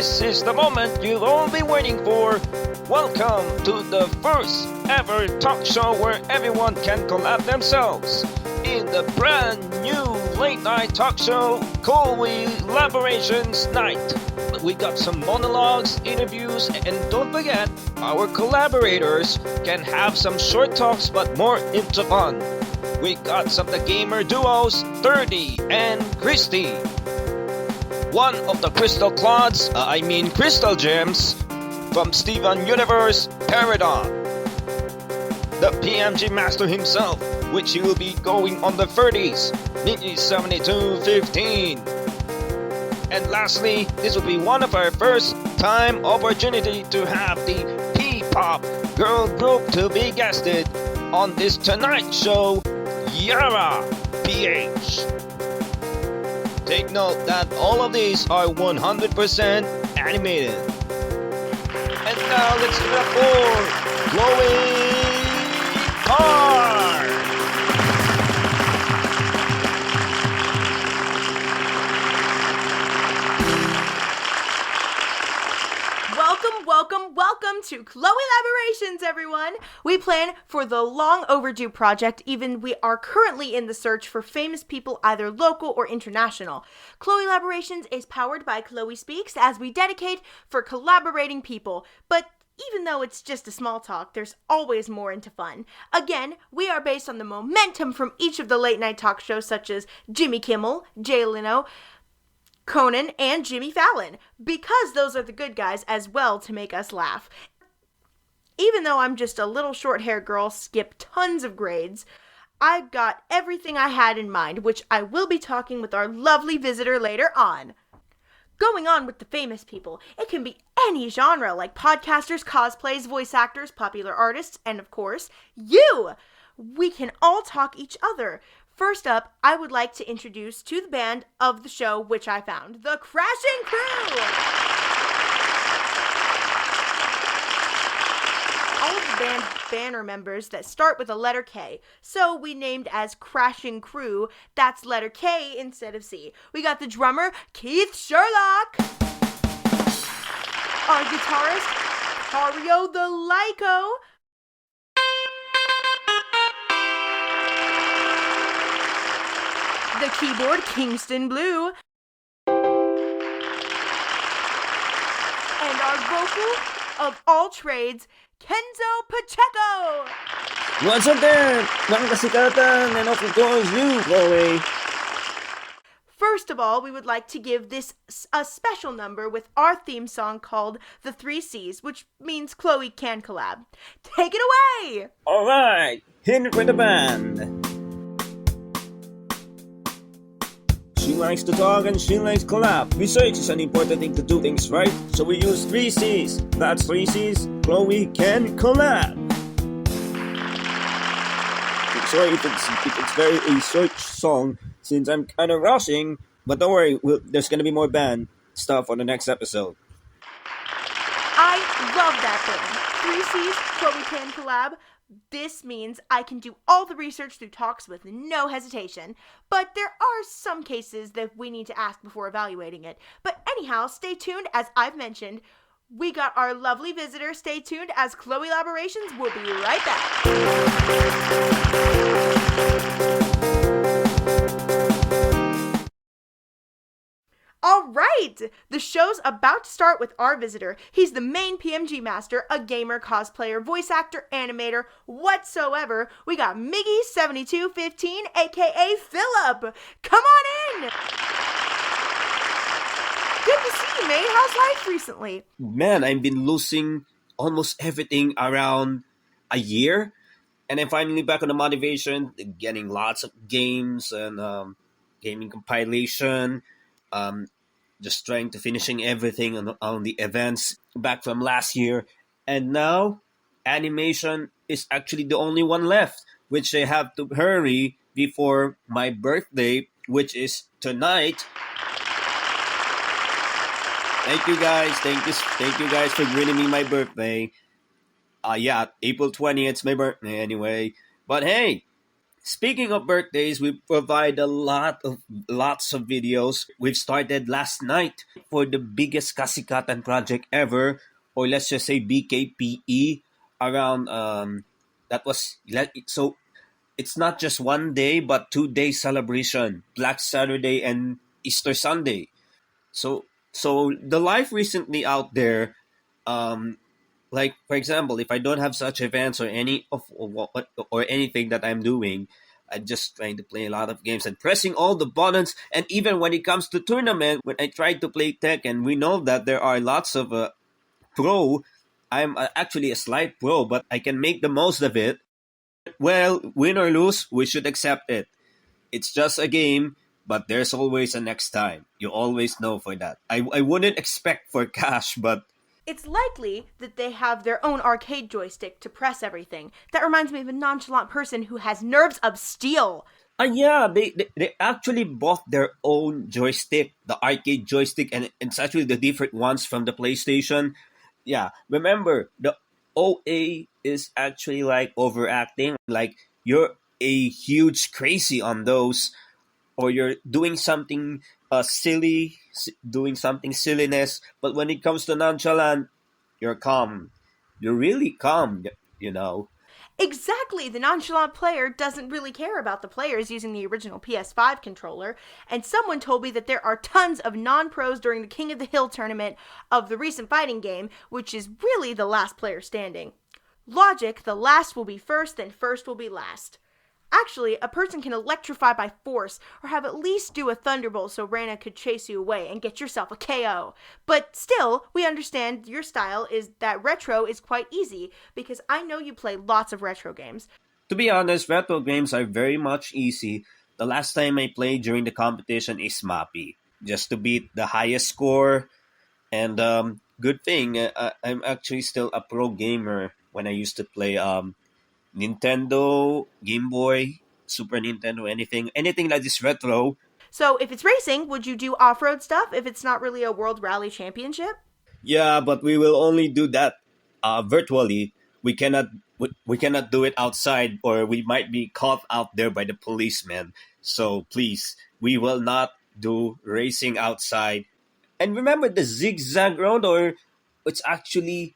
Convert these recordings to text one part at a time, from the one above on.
This is the moment you've all been waiting for. Welcome to the first ever talk show where everyone can collab themselves. In the brand new late night talk show, Chloellaborations Night. We got some monologues, interviews, and don't forget, our collaborators can have some short talks but more into fun. We got some of the gamer duos, 30 and Christy. One of the crystal crystal gems from Steven Universe Paradigm. The PMG Master himself, which he will be going on the 30s, Nikki 7215. And lastly, this will be one of our first time opportunity to have the P-pop girl group to be guested on this Tonight Show, Yara PH. Take note that all of these are 100% animated. And now let's give it up for Chloe Park! Welcome to Chloellaborations, everyone! We plan for the long overdue project, even we are currently in the search for famous people either local or international. Chloellaborations is powered by Chloe Speaks as we dedicate for collaborating people, but even though it's just a small talk, there's always more into fun. Again, we are based on the momentum from each of the late night talk shows such as Jimmy Kimmel, Jay Leno, Conan, and Jimmy Fallon, because those are the good guys as well to make us laugh. Even though I'm just a little short-haired girl, skip tons of grades, I've got everything I had in mind, which I will be talking with our lovely visitor later on. Going on with the famous people, it can be any genre like podcasters, cosplays, voice actors, popular artists, and of course, you! We can all talk each other. First up, I would like to introduce to the band of the show, which I found, the Crashing Crew! All of the band banner members that start with a letter K, so we named as Crashing Crew, that's letter K instead of C. We got the drummer, Keith Sherlock! Our guitarist, Cario the Lyco! The keyboard, Kingston Blue. And our vocal of all trades, Kenzo Pacheco! What's up there? Nakakasikatan, and of course you, Chloe. First of all, we would like to give this a special number with our theme song called The 3 C's, which means Chloe can collab. Take it away! Alright, hit it with the band. She likes to talk and she likes collab. Research is an important thing to do things right, so we use 3 C's. That's 3 C's, Chloe can collab. Sorry if it's very a short song, since I'm kind of rushing, but don't worry, there's going to be more band stuff on the next episode. I love that thing. 3 C's, Chloe can collab. This means I can do all the research through talks with no hesitation, but there are some cases that we need to ask before evaluating it. But anyhow, stay tuned, as I've mentioned. We got our lovely visitor. Stay tuned, as Chloellaborations will be right back. All right, the show's about to start with our visitor. He's the main PMG master, a gamer, cosplayer, voice actor, animator, whatsoever. We got Miggy 7215, aka Philip. Come on in. Good to see you, mate. How's life recently? Man, I've been losing almost everything around a year, and I'm finally back on the motivation, getting lots of games and gaming compilation. Just trying to finishing everything on the events back from last year. And now, animation is actually the only one left, which I have to hurry before my birthday, which is tonight. Thank you guys. Thank you guys for greeting me my birthday. April 20th, it's my birthday anyway. But hey, Speaking of birthdays, we provide lots of videos. We've started last night for the biggest kasikatan project ever, or let's just say BKPE around so it's not just 1 day but 2 day celebration, Black Saturday and Easter Sunday. So the life recently out there, um like for example, if I don't have such events or or anything that I'm doing, I'm just trying to play a lot of games and pressing all the buttons. And even when it comes to tournament, when I try to play tech, and we know that there are lots of pro, I'm actually a slight pro, but I can make the most of it. Well, win or lose, we should accept it. It's just a game, but there's always a next time. You always know for that. I wouldn't expect for cash, but It's likely that they have their own arcade joystick to press everything. That reminds me of a nonchalant person who has nerves of steel. yeah, they actually bought their own joystick, the arcade joystick, and it's actually the different ones from the PlayStation. Yeah, remember, the OA is actually like overacting, like you're a huge crazy on those, or you're doing something doing something silliness, but when it comes to nonchalant, you're calm. You're really calm, you know. Exactly, the nonchalant player doesn't really care about the players using the original PS5 controller, and someone told me that there are tons of non-pros during the King of the Hill tournament of the recent fighting game, which is really the last player standing. Logic, the last will be first, then first will be last. Actually, a person can electrify by force, or have at least do a thunderbolt so Reyna could chase you away and get yourself a KO. But still, we understand your style is that retro is quite easy, because I know you play lots of retro games. To be honest, retro games are very much easy. The last time I played during the competition is Mappy, just to beat the highest score. And good thing, I'm actually still a pro gamer when I used to play Nintendo, Game Boy, Super Nintendo, anything that is retro. So if it's racing, would you do off-road stuff if it's not really a World Rally Championship? Yeah, but we will only do that virtually. We cannot do it outside, or we might be caught out there by the policemen. So please, we will not do racing outside. And remember the zigzag round, or it's actually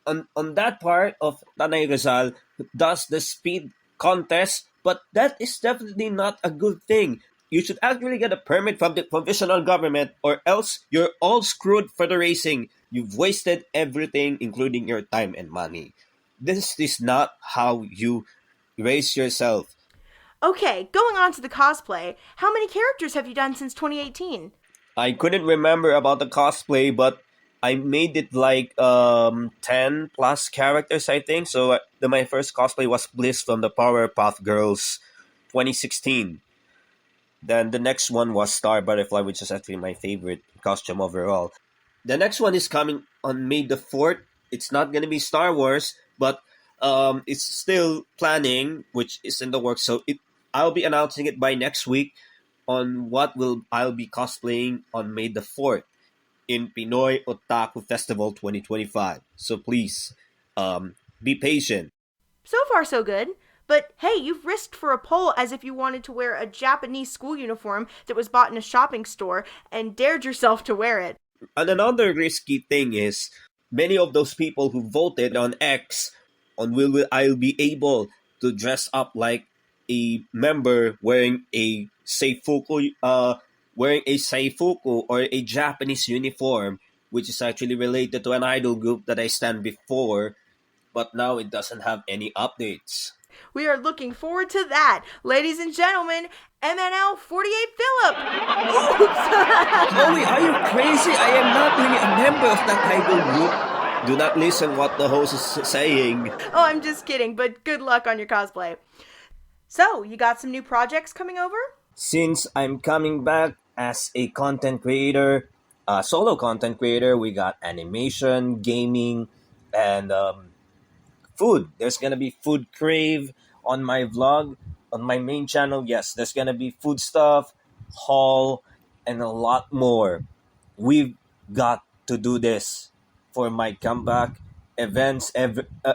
on that part of Tanay Rizal does the speed contest, but that is definitely not a good thing. You should actually get a permit from the provisional government, or else you're all screwed for the racing. You've wasted everything, including your time and money. This is not how you race yourself. Okay, going on to the cosplay, how many characters have you done since 2018? I couldn't remember about the cosplay, but I made it like 10 plus characters, I think. So my first cosplay was Bliss from the Powerpuff Girls 2016. Then the next one was Star Butterfly, which is actually my favorite costume overall. The next one is coming on May the 4th. It's not going to be Star Wars, but it's still planning, which is in the works. So I'll be announcing it by next week on what will I'll be cosplaying on May the 4th in Pinoy Otaku Festival 2025. So please, be patient. So far, so good. But hey, you've risked for a poll as if you wanted to wear a Japanese school uniform that was bought in a shopping store and dared yourself to wear it. And another risky thing is many of those people who voted on X on will I'll be able to dress up like a member wearing a seifuku, or a Japanese uniform, which is actually related to an idol group that I stand before, but now it doesn't have any updates. We are looking forward to that. Ladies and gentlemen, MNL 48 Phillip! Oops! Chloe, are you crazy? I am not really a member of that idol group. Do not listen what the host is saying. Oh, I'm just kidding, but good luck on your cosplay. So, you got some new projects coming over? Since I'm coming back as a content creator, solo content creator, we got animation, gaming, and food. There's gonna be food crave on my vlog, on my main channel. Yes, there's gonna be food stuff, haul, and a lot more. We've got to do this for my comeback, events,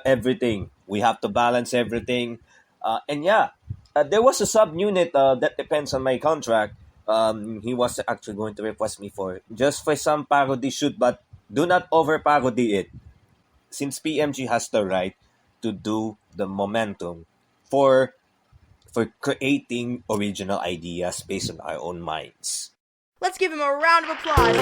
everything. We have to balance everything, and yeah. There was a subunit that depends on my contract. He was actually going to request me for just for some parody shoot, but do not over parody it, since PMG has the right to do the momentum for creating original ideas based on our own minds. Let's give him a round of applause.